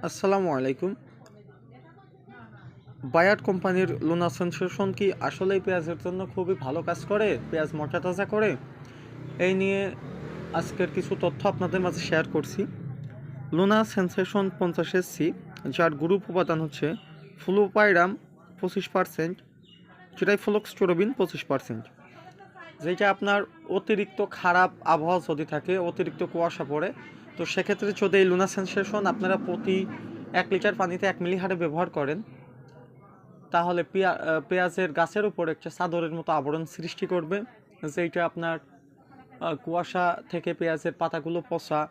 আসসালামু আলাইকুম। বায়ার কোম্পানির লুনা সেন্সেশন কি আসলেই পেঁয়াজের জন্য খুবই ভালো কাজ করে, পেঁয়াজ মোটা তাজা করে? এই নিয়ে আজকের কিছু তথ্য আপনাদের মাঝে শেয়ার করছি। লুনা সেন্সেশন 50SC, যার গ্রুপ উপাদান হচ্ছে ফ্লুপাইরাম 25%, ট্রাইফ্লুক্সটোরবিন 25%। যেটা আপনার অতিরিক্ত খারাপ আবহাওয়া যদি থাকে, অতিরিক্ত কুয়াশা পড়ে, তো সেক্ষেত্রে যদি এই লুনা সেন্সেশন আপনারা প্রতি 1 লিটার পানিতে 1 মিলি হারে ব্যবহার করেন, তাহলে পেঁয়াজের গাছের উপর একটা চাদরের মতো আবরণ সৃষ্টি করবে, যেটা আপনার কুয়াশা থেকে পেঁয়াজের পাতাগুলো পচা,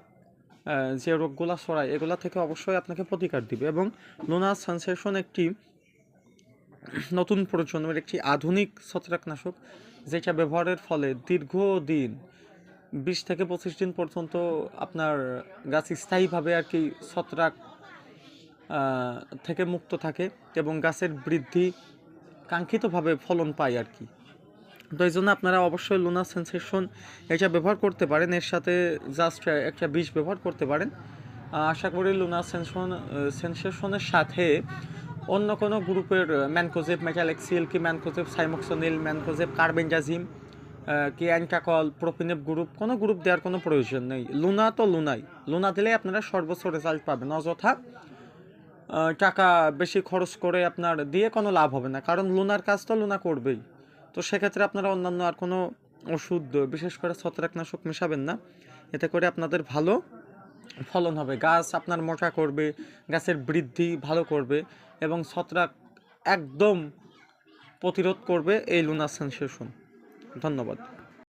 যে রোগগুলো ছড়ায়, এগুলা থেকে অবশ্যই আপনাকে প্রতিকার দিবে। এবং লুনা সেন্সেশন একটি নতুন প্রজন্মের একটি আধুনিক ছত্রাকনাশক, যেটা ব্যবহারের ফলে দীর্ঘদিন 20 থেকে 25 দিন পর্যন্ত আপনার গাছ স্থায়ীভাবে আর কি ছত্রাক থেকে মুক্ত থাকে এবং গাছের বৃদ্ধি কাঙ্ক্ষিতভাবে ফলন পায় আর কি। তো এই জন্য আপনারা অবশ্যই লুনা সেন্সেশন এটা ব্যবহার করতে পারেন, এর সাথে জাস্ট একটা বিষ ব্যবহার করতে পারেন। আশা করি লুনা সেন্সেশনের সাথে অন্য কোনো গ্রুপের ম্যানকোজেব মেটালেক্সিল কি ম্যানকোজেব সাইমোক্সোনিল, ম্যানকোজেব কার্বেনজাজিম কি অ্যান্টাকল, প্রোপিনেপ গ্রুপ, কোনো গ্রুপ দেওয়ার কোনো প্রয়োজন নেই। লুনা তো লুনাই, লুনা দিলে আপনারা সর্বোচ্চ রেজাল্ট পাবেন। অযথা টাকা বেশি খরচ করে আপনার দিয়ে কোনো লাভ হবে না, কারণ লুনার কাজ তো লুনা করবেই। তো সেক্ষেত্রে আপনারা অন্যান্য আর কোনো ওষুধ, বিশেষ করে ছত্রাকনাশক মেশাবেন না। এতে করে আপনাদের ভালো ফলন হবে, গাছ আপনার মোটা করবে, গাছের বৃদ্ধি ভালো করবে এবং ছত্রাক একদম প্রতিরোধ করবে এই লুনা সেন্সেশন। ধন্যবাদ।